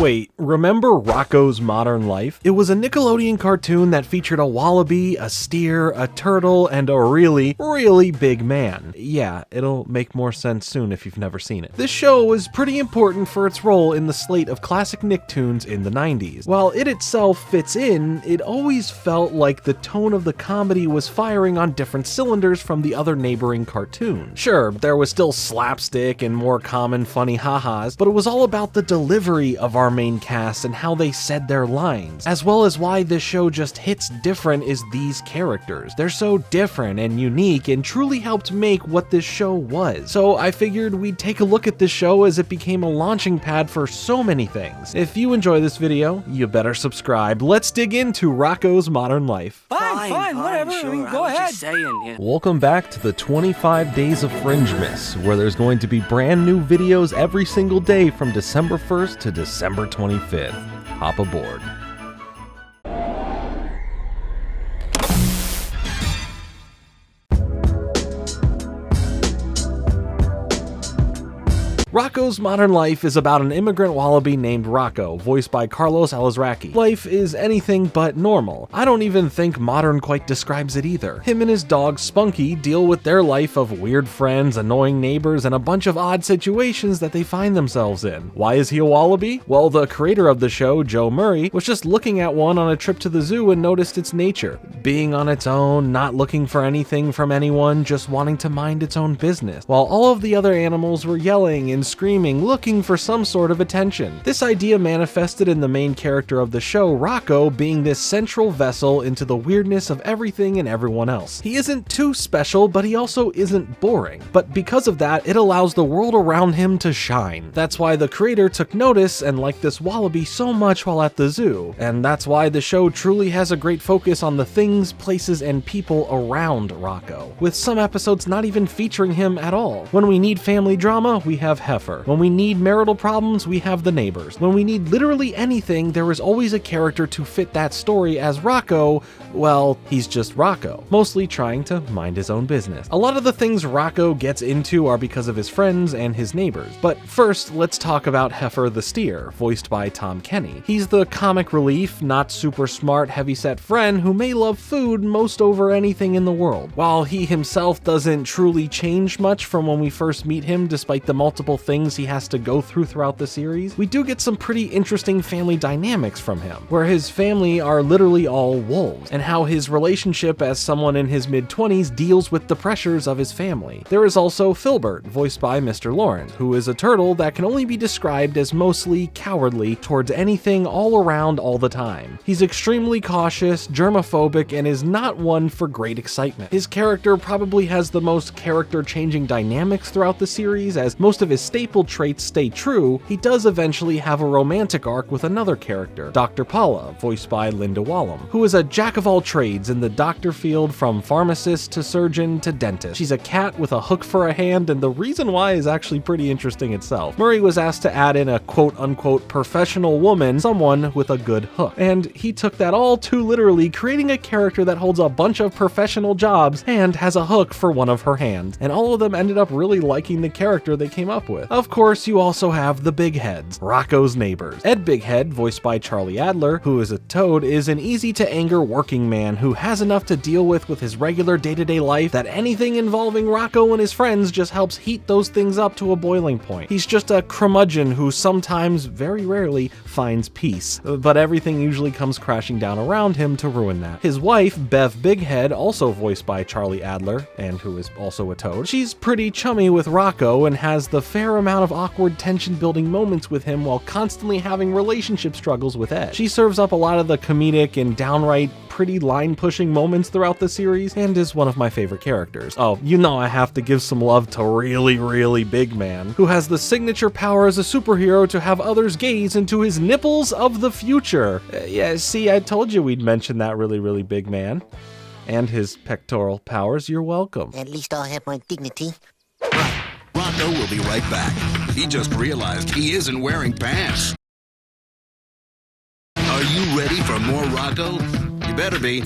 Wait, remember Rocko's Modern Life? It was a Nickelodeon cartoon that featured a wallaby, a steer, a turtle, and a really, really big man. Yeah, it'll make more sense soon if you've never seen it. This show was pretty important for its role in the slate of classic Nicktoons in the 90s. While it itself fits in, it always felt like the tone of the comedy was firing on different cylinders from the other neighboring cartoons. Sure, there was still slapstick and more common funny ha-has, but it was all about the delivery of our main cast and how they said their lines, as well as why this show just hits different is these characters. They're so different and unique and truly helped make what this show was. So I figured we'd take a look at this show as it became a launching pad for so many things. If you enjoy this video, you better subscribe. Let's dig into Rocko's Modern Life. Fine, whatever. Sure, I mean, go ahead. Just saying, yeah. Welcome back to the 25 Days of Fringe-Miss, where there's going to be brand new videos every single day from December 1st to December 25th. Hop aboard. Rocko's Modern Life is about an immigrant wallaby named Rocco, voiced by Carlos Alazraqui. Life is anything but normal. I don't even think modern quite describes it either. Him and his dog Spunky deal with their life of weird friends, annoying neighbors, and a bunch of odd situations that they find themselves in. Why is he a wallaby? Well, the creator of the show, Joe Murray, was just looking at one on a trip to the zoo and noticed its nature. Being on its own, not looking for anything from anyone, just wanting to mind its own business, while all of the other animals were yelling and screaming, looking for some sort of attention. This idea manifested in the main character of the show, Rocco, being this central vessel into the weirdness of everything and everyone else. He isn't too special, but he also isn't boring. But because of that, it allows the world around him to shine. That's why the creator took notice and liked this wallaby so much while at the zoo. And that's why the show truly has a great focus on the things, places, and people around Rocco, with some episodes not even featuring him at all. When we need family drama, we have Heifer. When we need marital problems, we have the neighbors. When we need literally anything, there is always a character to fit that story, as Rocco, well, he's just Rocco, mostly trying to mind his own business. A lot of the things Rocco gets into are because of his friends and his neighbors. But first, let's talk about Heifer the steer, voiced by Tom Kenny. He's the comic relief, not super smart, heavyset friend who may love food most over anything in the world. While he himself doesn't truly change much from when we first meet him, despite the multiple things he has to go through throughout the series, we do get some pretty interesting family dynamics from him, where his family are literally all wolves, and how his relationship as someone in his mid-20s deals with the pressures of his family. There is also Filbert, voiced by Mr. Lawrence, who is a turtle that can only be described as mostly cowardly towards anything all around all the time. He's extremely cautious, germophobic, and is not one for great excitement. His character probably has the most character-changing dynamics throughout the series, as most of his staple traits stay true. He does eventually have a romantic arc with another character, Dr. Paula, voiced by Linda Wallum, who is a jack of all trades in the doctor field, from pharmacist to surgeon to dentist. She's a cat with a hook for a hand, and the reason why is actually pretty interesting itself. Murray was asked to add in a quote-unquote professional woman, someone with a good hook, and he took that all too literally, creating a character that holds a bunch of professional jobs and has a hook for one of her hands, and all of them ended up really liking the character they came up with. Of course, you also have the Big Heads, Rocco's neighbors. Ed Big Head, voiced by Charlie Adler, who is a toad, is an easy-to-anger working man who has enough to deal with his regular day-to-day life that anything involving Rocco and his friends just helps heat those things up to a boiling point. He's just a curmudgeon who sometimes, very rarely, finds peace, but everything usually comes crashing down around him to ruin that. His wife, Bev Big Head, also voiced by Charlie Adler, and who is also a toad, she's pretty chummy with Rocco and has the fair amount of awkward tension-building moments with him while constantly having relationship struggles with Ed. She serves up a lot of the comedic and downright pretty line-pushing moments throughout the series, and is one of my favorite characters. Oh, you know I have to give some love to really big man, who has the signature power as a superhero to have others gaze into his nipples of the future. Yeah, see, I told you we'd mention that really big man. And his pectoral powers, you're welcome. At least I'll have my dignity. Right. Rocco will be right back. He just realized he isn't wearing pants. Are you ready for more Rocco? You better be.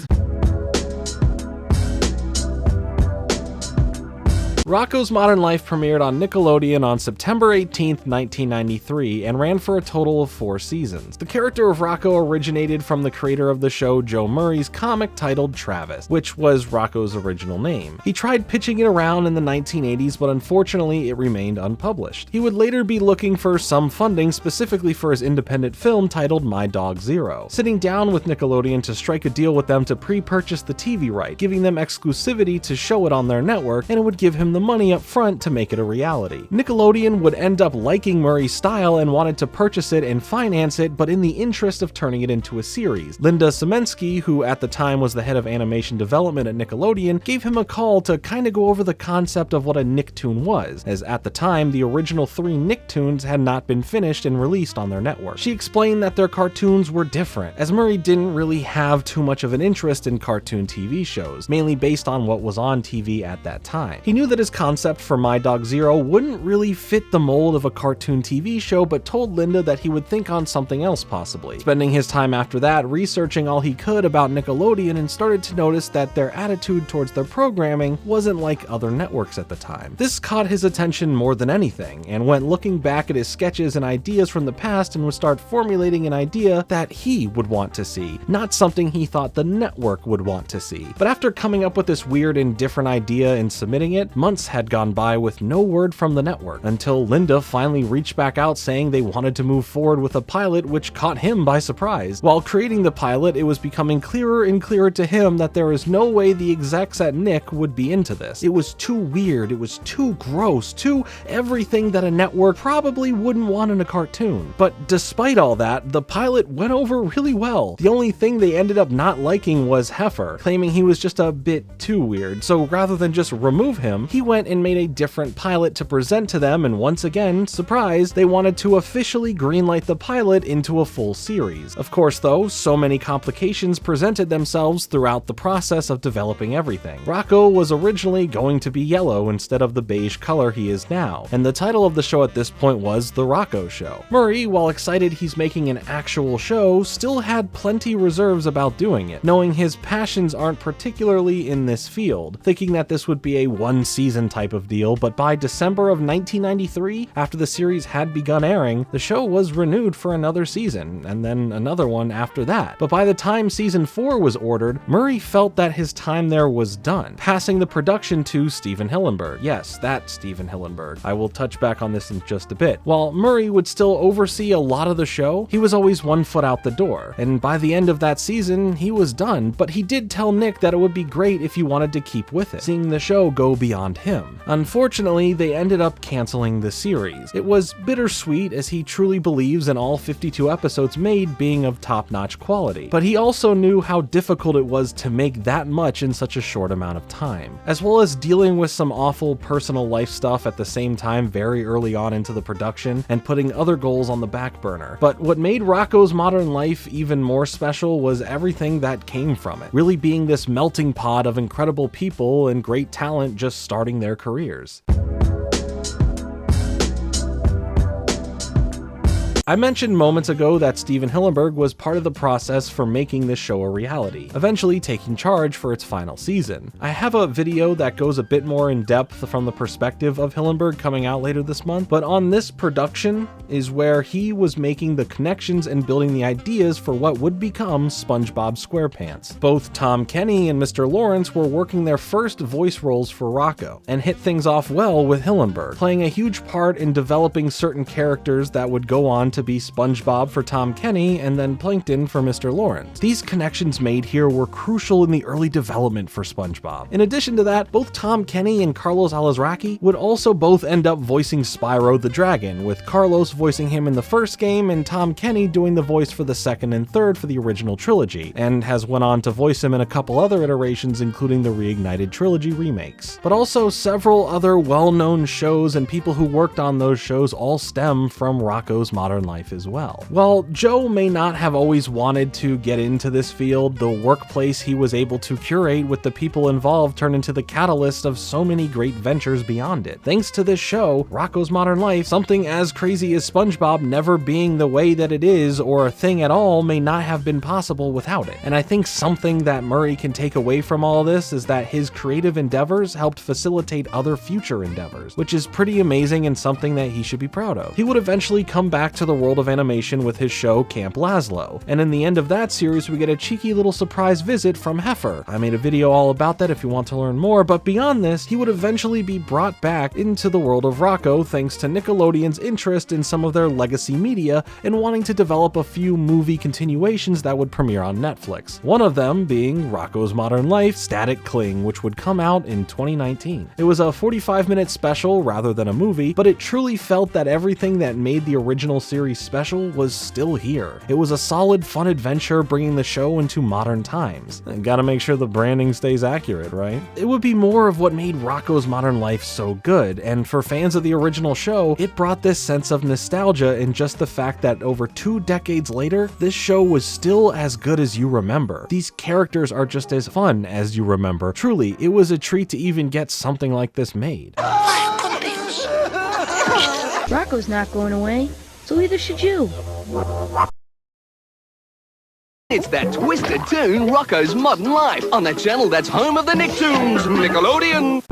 Rocko's Modern Life premiered on Nickelodeon on September 18th, 1993, and ran for a total of 4 seasons. The character of Rocko originated from the creator of the show, Joe Murray's comic titled Travis, which was Rocko's original name. He tried pitching it around in the 1980s, but unfortunately it remained unpublished. He would later be looking for some funding specifically for his independent film titled My Dog Zero, sitting down with Nickelodeon to strike a deal with them to pre-purchase the TV right, giving them exclusivity to show it on their network, and it would give him the money up front to make it a reality. Nickelodeon would end up liking Murray's style and wanted to purchase it and finance it, but in the interest of turning it into a series, Linda Semensky, who at the time was the head of animation development at Nickelodeon, gave him a call to kinda go over the concept of what a nicktoon was, as at the time the original 3 nicktoons had not been finished and released on their network. She explained that their cartoons were different, as Murray didn't really have too much of an interest in cartoon TV shows, mainly based on what was on TV at that time. He knew that his concept for My Dog Zero wouldn't really fit the mold of a cartoon TV show, but told Linda that he would think on something else possibly. Spending his time after that researching all he could about Nickelodeon, and started to notice that their attitude towards their programming wasn't like other networks at the time. This caught his attention more than anything, and went looking back at his sketches and ideas from the past and would start formulating an idea that he would want to see, not something he thought the network would want to see. But after coming up with this weird and different idea and submitting it, months had gone by with no word from the network, until Linda finally reached back out saying they wanted to move forward with a pilot, which caught him by surprise. While creating the pilot, it was becoming clearer and clearer to him that there is no way the execs at Nick would be into this. It was too weird, it was too gross, too everything that a network probably wouldn't want in a cartoon. But despite all that, the pilot went over really well. The only thing they ended up not liking was Heifer, claiming he was just a bit too weird, so rather than just remove him, he went and made a different pilot to present to them, and once again, surprise, they wanted to officially greenlight the pilot into a full series. Of course though, so many complications presented themselves throughout the process of developing everything. Rocko was originally going to be yellow instead of the beige color he is now, and the title of the show at this point was The Rocko Show. Murray, while excited he's making an actual show, still had plenty reserves about doing it, knowing his passions aren't particularly in this field, thinking that this would be a 1-season type of deal. But by December of 1993, after the series had begun airing, the show was renewed for another season, and then another one after that. But by the time season 4 was ordered, Murray felt that his time there was done, passing the production to Stephen Hillenburg. Yes, that Stephen Hillenburg. I will touch back on this in just a bit. While Murray would still oversee a lot of the show, he was always one foot out the door, and by the end of that season, he was done, but he did tell Nick that it would be great if he wanted to keep with it, seeing the show go beyond him. Unfortunately, they ended up canceling the series. It was bittersweet, as he truly believes in all 52 episodes made being of top-notch quality, but he also knew how difficult it was to make that much in such a short amount of time, as well as dealing with some awful personal life stuff at the same time very early on into the production, and putting other goals on the back burner. But what made Rocko's Modern Life even more special was everything that came from it, really being this melting pot of incredible people and great talent just starting their careers. I mentioned moments ago that Stephen Hillenburg was part of the process for making this show a reality, eventually taking charge for its final season. I have a video that goes a bit more in depth from the perspective of Hillenburg coming out later this month, but on this production is where he was making the connections and building the ideas for what would become SpongeBob SquarePants. Both Tom Kenny and Mr. Lawrence were working their first voice roles for Rocko, and hit things off well with Hillenburg, playing a huge part in developing certain characters that would go on to be SpongeBob for Tom Kenny and then Plankton for Mr. Lawrence. These connections made here were crucial in the early development for SpongeBob. In addition to that, both Tom Kenny and Carlos Alazraqui would also both end up voicing Spyro the Dragon, with Carlos voicing him in the first game and Tom Kenny doing the voice for the second and third for the original trilogy, and has went on to voice him in a couple other iterations, including the Reignited trilogy remakes. But also several other well-known shows and people who worked on those shows all stem from Rocko's Modern Modern Life as well. While Joe may not have always wanted to get into this field, the workplace he was able to curate with the people involved turned into the catalyst of so many great ventures beyond it. Thanks to this show, Rocko's Modern Life, something as crazy as SpongeBob never being the way that it is or a thing at all may not have been possible without it. And I think something that Murray can take away from all this is that his creative endeavors helped facilitate other future endeavors, which is pretty amazing and something that he should be proud of. He would eventually come back to the world of animation with his show Camp Lazlo, and in the end of that series we get a cheeky little surprise visit from Heifer. I made a video all about that if you want to learn more, but beyond this, he would eventually be brought back into the world of Rocko thanks to Nickelodeon's interest in some of their legacy media and wanting to develop a few movie continuations that would premiere on Netflix. One of them being Rocko's Modern Life Static Cling, which would come out in 2019. It was a 45-minute special rather than a movie, but it truly felt that everything that made the original series special was still here. It was a solid, fun adventure bringing the show into modern times. And gotta make sure the branding stays accurate, right? It would be more of what made Rocko's Modern Life so good, and for fans of the original show, it brought this sense of nostalgia in just the fact that over 2 decades later, this show was still as good as you remember. These characters are just as fun as you remember. Truly, it was a treat to even get something like this made. Rocco's not going away, so either should you. It's that twisted tune, Rocko's Modern Life, on the channel that's home of the Nicktoons, Nickelodeon.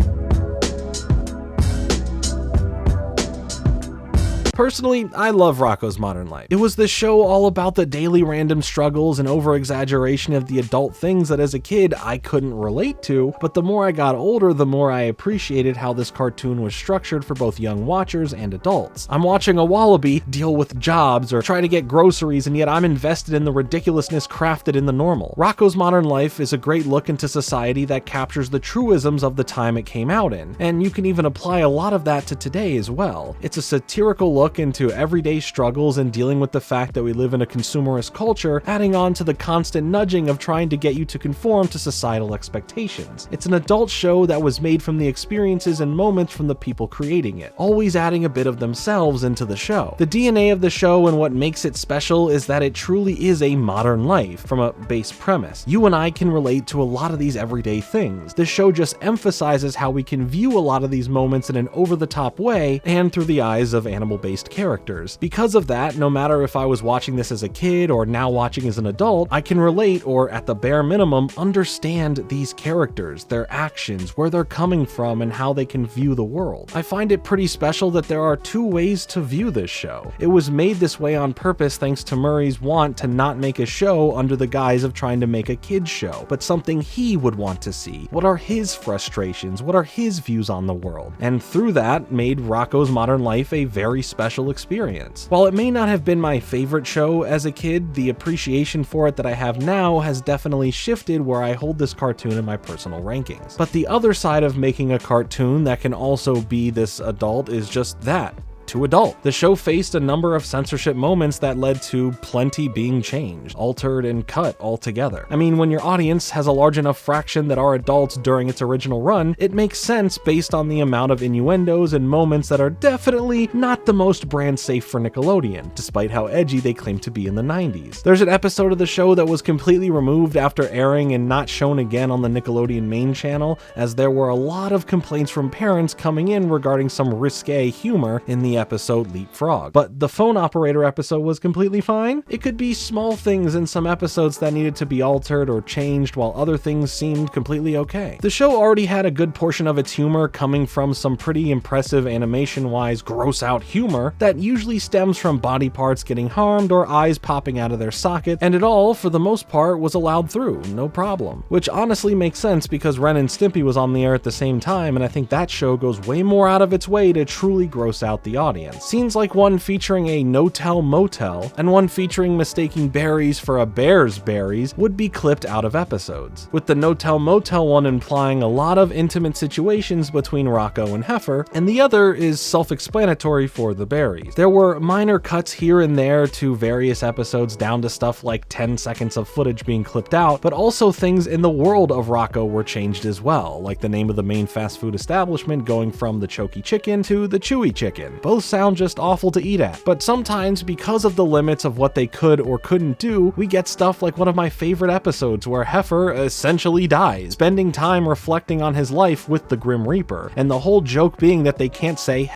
Personally, I love Rocko's Modern Life. It was the show all about the daily random struggles and over-exaggeration of the adult things that as a kid I couldn't relate to, but the more I got older, the more I appreciated how this cartoon was structured for both young watchers and adults. I'm watching a wallaby deal with jobs or try to get groceries, and yet I'm invested in the ridiculousness crafted in the normal. Rocko's Modern Life is a great look into society that captures the truisms of the time it came out in, and you can even apply a lot of that to today as well. It's a satirical look into everyday struggles and dealing with the fact that we live in a consumerist culture, adding on to the constant nudging of trying to get you to conform to societal expectations. It's an adult show that was made from the experiences and moments from the people creating it, always adding a bit of themselves into the show. The DNA of the show and what makes it special is that it truly is a modern life from a base premise. You and I can relate to a lot of these everyday things. The show just emphasizes how we can view a lot of these moments in an over-the-top way and through the eyes of animal-based characters. Because of that, no matter if I was watching this as a kid or now watching as an adult, I can relate, or at the bare minimum, understand these characters, their actions, where they're coming from, and how they can view the world. I find it pretty special that there are 2 ways to view this show. It was made this way on purpose thanks to Murray's want to not make a show under the guise of trying to make a kid's show, but something he would want to see. What are his frustrations? What are his views on the world? And through that, made Rocko's Modern Life a very special experience. While it may not have been my favorite show as a kid, the appreciation for it that I have now has definitely shifted where I hold this cartoon in my personal rankings. But the other side of making a cartoon that can also be this adult is just that. To adult. The show faced a number of censorship moments that led to plenty being changed, altered, and cut altogether. I mean, when your audience has a large enough fraction that are adults during its original run, it makes sense based on the amount of innuendos and moments that are definitely not the most brand safe for Nickelodeon, despite how edgy they claim to be in the 90s. There's an episode of the show that was completely removed after airing and not shown again on the Nickelodeon main channel, as there were a lot of complaints from parents coming in regarding some risque humor in the episode Leapfrog. But the phone operator episode was completely fine. It could be small things in some episodes that needed to be altered or changed, while other things seemed completely okay. The show already had a good portion of its humor coming from some pretty impressive animation-wise gross out humor that usually stems from body parts getting harmed or eyes popping out of their socket, and it all, for the most part, was allowed through, no problem. Which honestly makes sense because Ren and Stimpy was on the air at the same time, and I think that show goes way more out of its way to truly gross out the audience. Scenes like one featuring a no-tell motel and one featuring mistaking berries for a bear's berries would be clipped out of episodes, with the no-tell motel one implying a lot of intimate situations between Rocco and Heifer, and the other is self-explanatory for the berries. There were minor cuts here and there to various episodes down to stuff like 10 seconds of footage being clipped out, but also things in the world of Rocco were changed as well, like the name of the main fast food establishment going from the Choky Chicken to the Chewy Chicken. Both both sound just awful to eat at. But sometimes, because of the limits of what they could or couldn't do, we get stuff like one of my favorite episodes where Heifer essentially dies, spending time reflecting on his life with the Grim Reaper, and the whole joke being that they can't say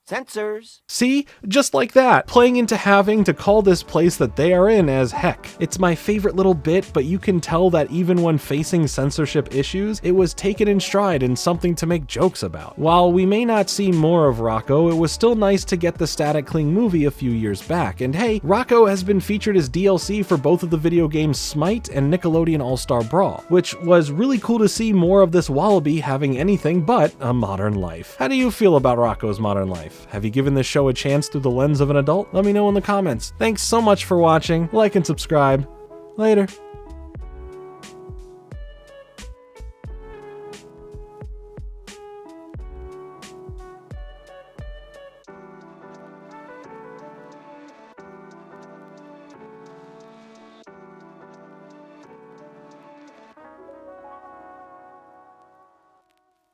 Censors. See? Just like that, playing into having to call this place that they are in as heck. It's my favorite little bit, but you can tell that even when facing censorship issues, it was taken in stride and something to make jokes about. While we may not see more of Rocko, it was still nice to get the Static Cling movie a few years back, and hey, Rocko has been featured as DLC for both of the video games Smite and Nickelodeon All-Star Brawl, which was really cool to see more of this wallaby having anything but a modern life. How do you feel about Rocko's modern life? Have you given this show a chance through the lens of an adult? Let me know in the comments. Thanks so much for watching. Like and subscribe. Later.